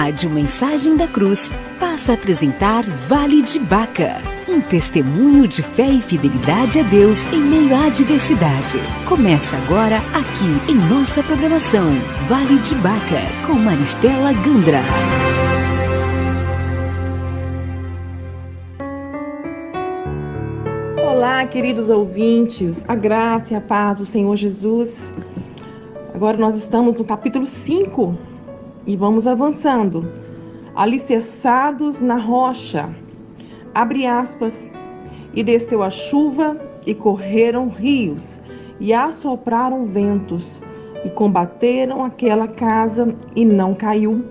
Rádio Mensagem da Cruz passa a apresentar Vale de Baca, um testemunho de fé e fidelidade a Deus em meio à adversidade. Começa agora aqui em nossa programação Vale de Baca, com Maristela Gandra. Olá, queridos ouvintes, a graça e a paz do Senhor Jesus. Agora nós estamos no capítulo 5 e vamos avançando. Alicerçados na rocha, abre aspas, e desceu a chuva e correram rios e assopraram ventos e combateram aquela casa e não caiu,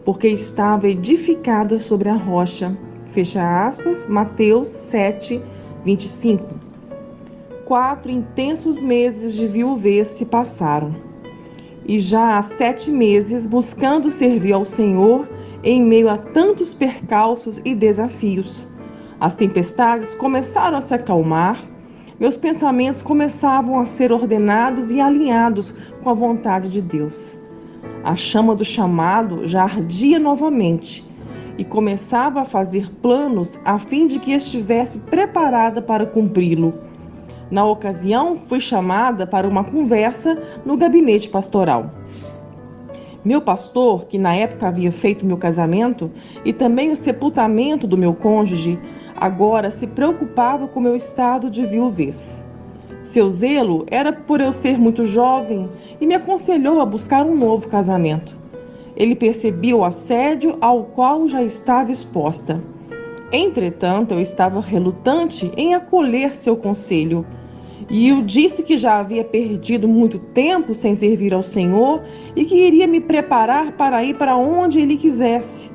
porque estava edificada sobre a rocha. Fecha aspas, Mateus 7, 25. 4 intensos meses de viuvez se passaram, e já há 7 meses buscando servir ao Senhor em meio a tantos percalços e desafios. As tempestades começaram a se acalmar, meus pensamentos começavam a ser ordenados e alinhados com a vontade de Deus. A chama do chamado já ardia novamente, e começava a fazer planos a fim de que estivesse preparada para cumpri-lo. Na ocasião, fui chamada para uma conversa no gabinete pastoral. Meu pastor, que na época havia feito meu casamento e também o sepultamento do meu cônjuge, agora se preocupava com meu estado de viuvez. Seu zelo era por eu ser muito jovem e me aconselhou a buscar um novo casamento. Ele percebia o assédio ao qual já estava exposta. Entretanto, eu estava relutante em acolher seu conselho. E eu disse que já havia perdido muito tempo sem servir ao Senhor e que iria me preparar para ir para onde Ele quisesse.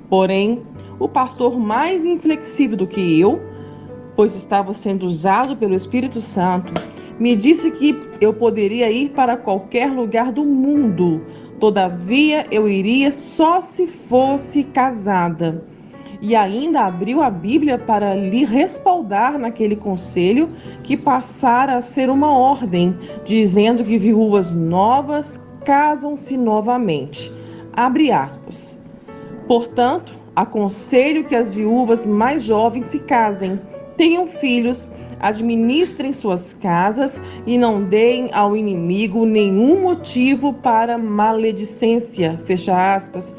Porém, o pastor, mais inflexível do que eu, pois estava sendo usado pelo Espírito Santo, me disse que eu poderia ir para qualquer lugar do mundo. Todavia, eu iria só se fosse casada. E ainda abriu a Bíblia para lhe respaldar naquele conselho que passara a ser uma ordem, dizendo que viúvas novas casam-se novamente. Abre aspas. Portanto, aconselho que as viúvas mais jovens se casem, tenham filhos, administrem suas casas e não deem ao inimigo nenhum motivo para maledicência. Fecha aspas.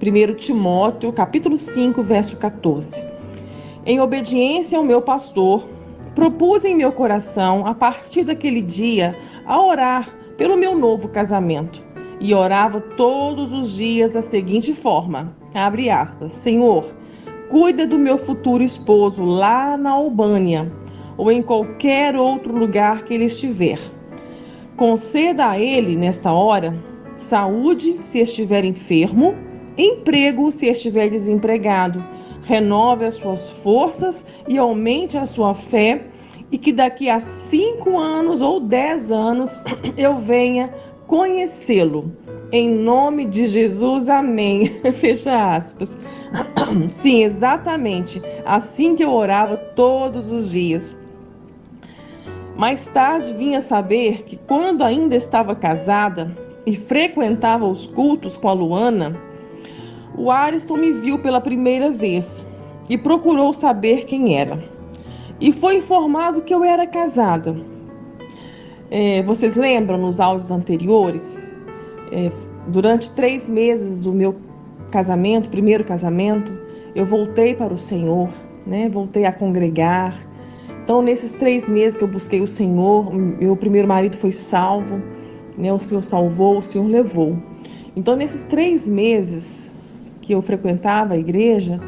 1 Timóteo, capítulo 5, verso 14. Em obediência ao meu pastor, propus em meu coração, a partir daquele dia, a orar pelo meu novo casamento. E orava todos os dias da seguinte forma, abre aspas, Senhor, cuida do meu futuro esposo lá na Albânia, ou em qualquer outro lugar que ele estiver. Conceda a ele, nesta hora, saúde se estiver enfermo, emprego se estiver desempregado, renove as suas forças e aumente a sua fé, e que daqui a 5 anos ou 10 anos eu venha conhecê-lo. Em nome de Jesus, amém. Fecha aspas. Sim, exatamente assim que eu orava todos os dias. Mais tarde vim a saber que quando ainda estava casada e frequentava os cultos com a Luana, o Ariston me viu pela primeira vez e procurou saber quem era. E foi informado que eu era casada. Vocês lembram nos áudios anteriores? Durante 3 meses do meu casamento, primeiro casamento, eu voltei para o Senhor, né? Voltei a congregar. Então, nesses 3 meses que eu busquei o Senhor, meu primeiro marido foi salvo, né? O Senhor salvou, o Senhor levou. Então, nesses 3 meses que eu frequentava a igreja,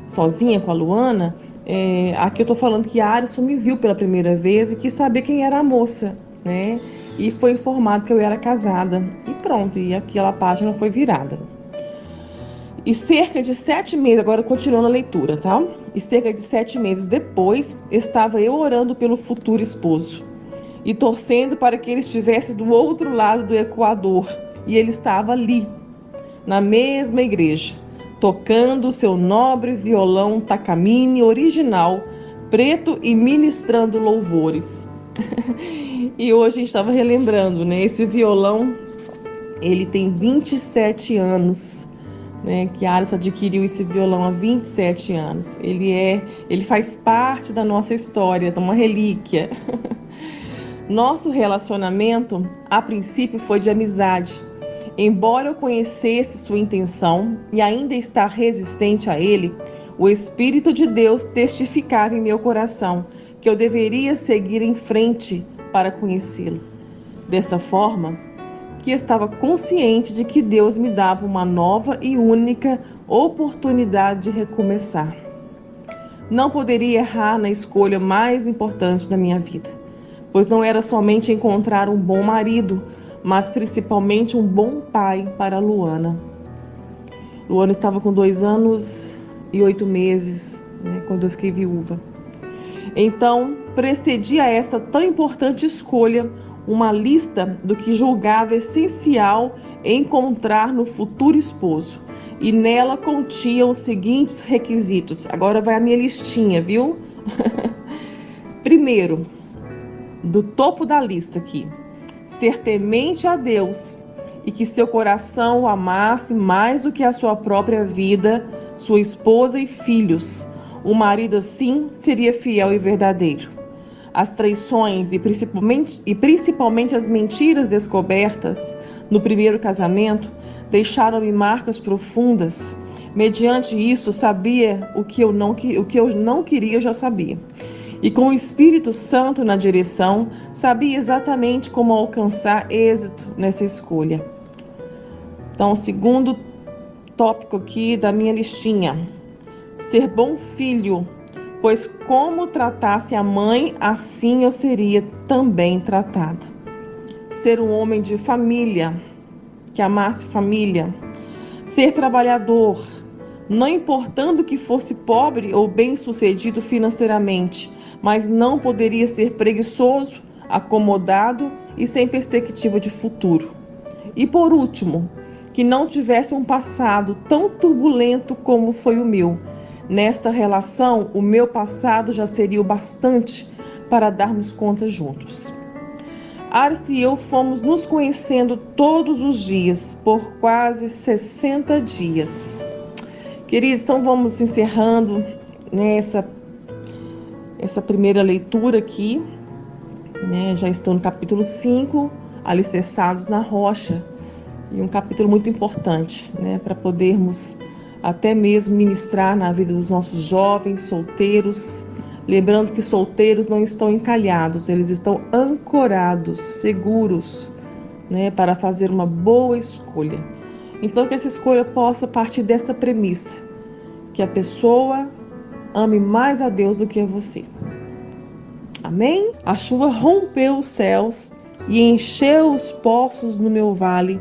sozinha com a Luana, aqui eu estou falando que Arisson me viu pela primeira vez e quis saber quem era a moça, né? E foi informado que eu era casada. E pronto, e aquela página foi virada. E cerca de 7 meses, agora continuando a leitura, tá? E cerca de 7 meses depois, estava eu orando pelo futuro esposo e torcendo para que ele estivesse do outro lado do Equador. E ele estava ali, na mesma igreja, tocando seu nobre violão Takamine original, preto, e ministrando louvores. E hoje a gente estava relembrando, né? Esse violão, ele tem 27 anos, né, que Alisson adquiriu esse violão há 27 anos. Ele faz parte da nossa história, é uma relíquia. Nosso relacionamento, a princípio, foi de amizade. Embora eu conhecesse sua intenção e ainda estar resistente a ele, o Espírito de Deus testificava em meu coração que eu deveria seguir em frente para conhecê-lo. Dessa forma, que estava consciente de que Deus me dava uma nova e única oportunidade de recomeçar. Não poderia errar na escolha mais importante da minha vida, pois não era somente encontrar um bom marido, mas principalmente um bom pai para Luana. Luana estava com 2 anos e 8 meses, né, quando eu fiquei viúva. Então, precedi a essa tão importante escolha uma lista do que julgava essencial encontrar no futuro esposo. E nela continha os seguintes requisitos. Agora vai a minha listinha, viu? Primeiro, do topo da lista aqui, ser temente a Deus e que seu coração o amasse mais do que a sua própria vida, sua esposa e filhos. Um marido assim seria fiel e verdadeiro. As traições e principalmente as mentiras descobertas no primeiro casamento deixaram-me marcas profundas. Mediante isso, sabia o que eu não queria, eu já sabia. E com o Espírito Santo na direção, sabia exatamente como alcançar êxito nessa escolha. Então, o segundo tópico aqui da minha listinha: ser bom filho, pois como tratasse a mãe, assim eu seria também tratada. Ser um homem de família, que amasse família. Ser trabalhador, não importando que fosse pobre ou bem-sucedido financeiramente, mas não poderia ser preguiçoso, acomodado e sem perspectiva de futuro. E por último, que não tivesse um passado tão turbulento como foi o meu. Nesta relação, o meu passado já seria o bastante para darmos conta juntos. Arce e eu fomos nos conhecendo todos os dias, por quase 60 dias. Queridos, então vamos encerrando essa primeira leitura aqui. Já estou no capítulo 5, Alicerçados na Rocha. E um capítulo muito importante, para podermos até mesmo ministrar na vida dos nossos jovens solteiros, lembrando que solteiros não estão encalhados, eles estão ancorados, seguros, para fazer uma boa escolha. Então, que essa escolha possa partir dessa premissa, que a pessoa ame mais a Deus do que a você. Amém? A chuva rompeu os céus e encheu os poços no meu vale.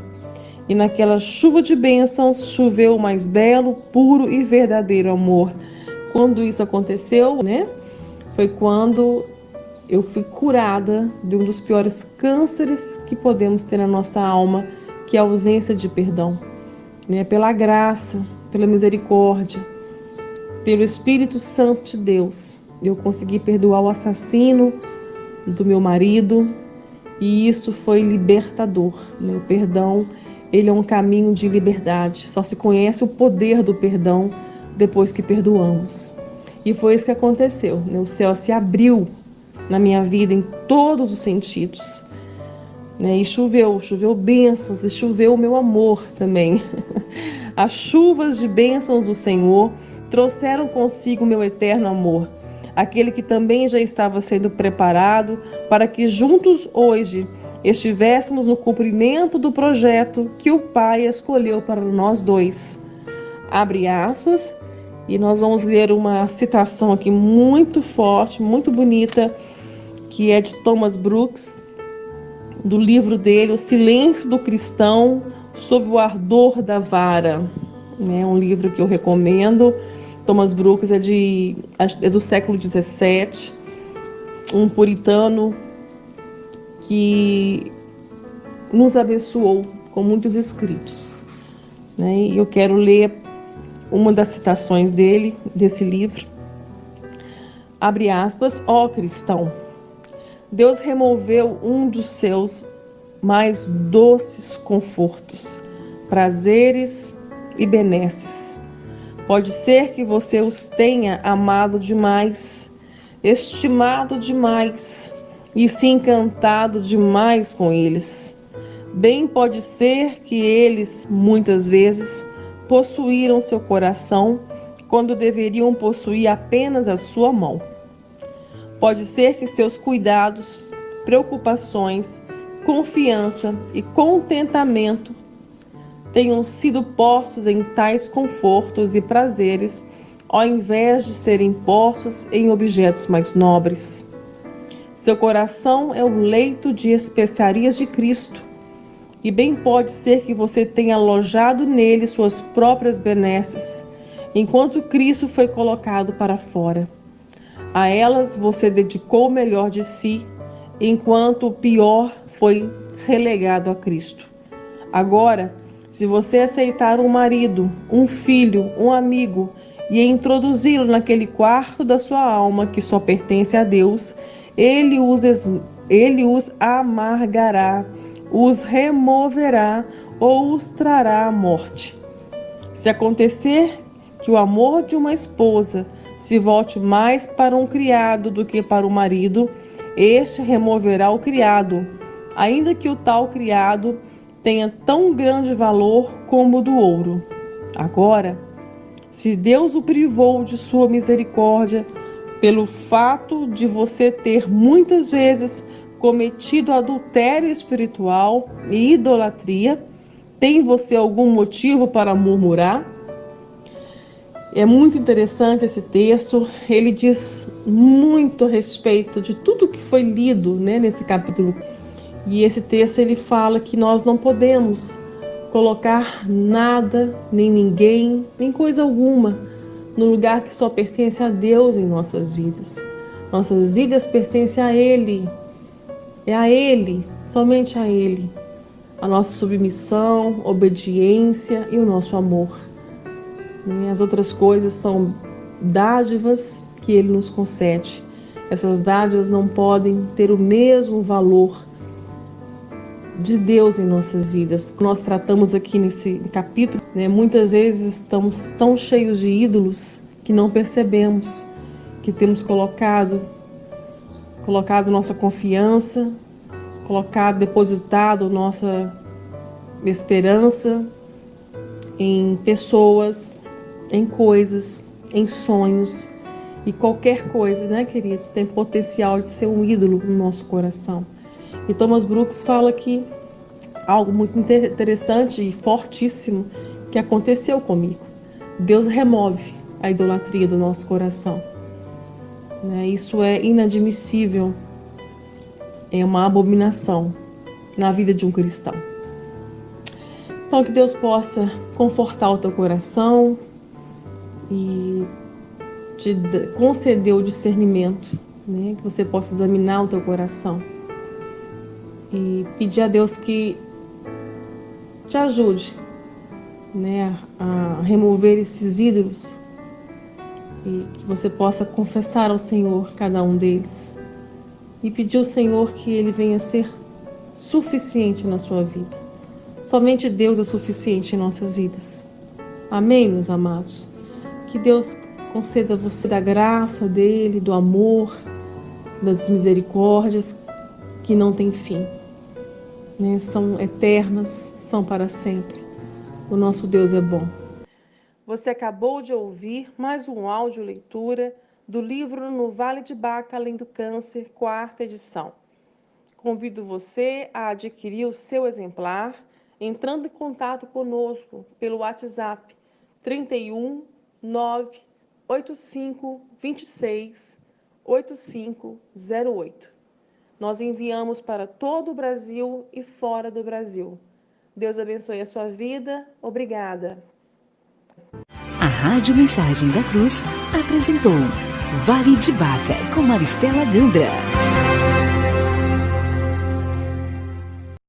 E naquela chuva de bênçãos choveu o mais belo, puro e verdadeiro amor. Quando isso aconteceu, foi quando eu fui curada de um dos piores cânceres que podemos ter na nossa alma, que é a ausência de perdão. Pela graça, pela misericórdia, pelo Espírito Santo de Deus, eu consegui perdoar o assassino do meu marido, e isso foi libertador. O perdão, ele é um caminho de liberdade. Só se conhece o poder do perdão depois que perdoamos. E foi isso que aconteceu. O céu se abriu na minha vida em todos os sentidos. E choveu bênçãos, e choveu o meu amor também. As chuvas de bênçãos do Senhor trouxeram consigo o meu eterno amor, aquele que também já estava sendo preparado para que juntos hoje estivéssemos no cumprimento do projeto que o Pai escolheu para nós dois. Abre aspas, e nós vamos ler uma citação aqui muito forte, muito bonita, que é de Thomas Brooks, do livro dele, O Silêncio do Cristão sob o Ardor da Vara. É um livro que eu recomendo. Thomas Brooks é do século XVII, um puritano que nos abençoou com muitos escritos. E eu quero ler uma das citações dele, desse livro. Abre aspas, ó cristão, Deus removeu um dos seus mais doces confortos, prazeres e benesses. Pode ser que você os tenha amado demais, estimado demais e se encantado demais com eles. Bem pode ser que eles, muitas vezes, possuíram seu coração quando deveriam possuir apenas a sua mão. Pode ser que seus cuidados, preocupações, confiança e contentamento tenham sido postos em tais confortos e prazeres, ao invés de serem postos em objetos mais nobres. Seu coração é o leito de especiarias de Cristo, e bem pode ser que você tenha alojado nele suas próprias benesses, enquanto Cristo foi colocado para fora. A elas você dedicou o melhor de si, enquanto o pior foi relegado a Cristo. Agora, se você aceitar um marido, um filho, um amigo e introduzi-lo naquele quarto da sua alma que só pertence a Deus, ele os amargará, os removerá ou os trará à morte. Se acontecer que o amor de uma esposa se volte mais para um criado do que para o marido, este removerá o criado, ainda que o tal criado tenha tão grande valor como o do ouro. Agora, se Deus o privou de sua misericórdia pelo fato de você ter muitas vezes cometido adultério espiritual e idolatria, tem você algum motivo para murmurar? É muito interessante esse texto, ele diz muito a respeito de tudo que foi lido, nesse capítulo. E esse texto ele fala que nós não podemos colocar nada, nem ninguém, nem coisa alguma no lugar que só pertence a Deus em nossas vidas. Nossas vidas pertencem a Ele, é a Ele, somente a Ele. A nossa submissão, obediência e o nosso amor. As outras coisas são dádivas que Ele nos concede. Essas dádivas não podem ter o mesmo valor de Deus em nossas vidas. Nós tratamos aqui nesse capítulo, muitas vezes estamos tão cheios de ídolos que não percebemos que temos colocado nossa confiança, depositado nossa esperança em pessoas, em coisas, em sonhos, e qualquer coisa, queridos, tem potencial de ser um ídolo no nosso coração. E Thomas Brooks fala que algo muito interessante e fortíssimo que aconteceu comigo. Deus remove a idolatria do nosso coração. Isso é inadmissível, é uma abominação na vida de um cristão. Então, que Deus possa confortar o teu coração e te conceder o discernimento, que você possa examinar o teu coração e pedir a Deus que te ajude, a remover esses ídolos e que você possa confessar ao Senhor cada um deles e pedir ao Senhor que Ele venha ser suficiente na sua vida. Somente Deus é suficiente em nossas vidas. Amém, meus amados? Que Deus conceda a você da graça dEle, do amor, das misericórdias que não tem fim. São eternas, são para sempre. O nosso Deus é bom. Você acabou de ouvir mais um áudio leitura do livro No Vale de Baca, Além do Câncer, 4ª edição. Convido você a adquirir o seu exemplar entrando em contato conosco pelo WhatsApp 31 985 26 8508. Nós enviamos para todo o Brasil e fora do Brasil. Deus abençoe a sua vida. Obrigada. A Rádio Mensagem da Cruz apresentou Vale de Baca com Maristela Gandra.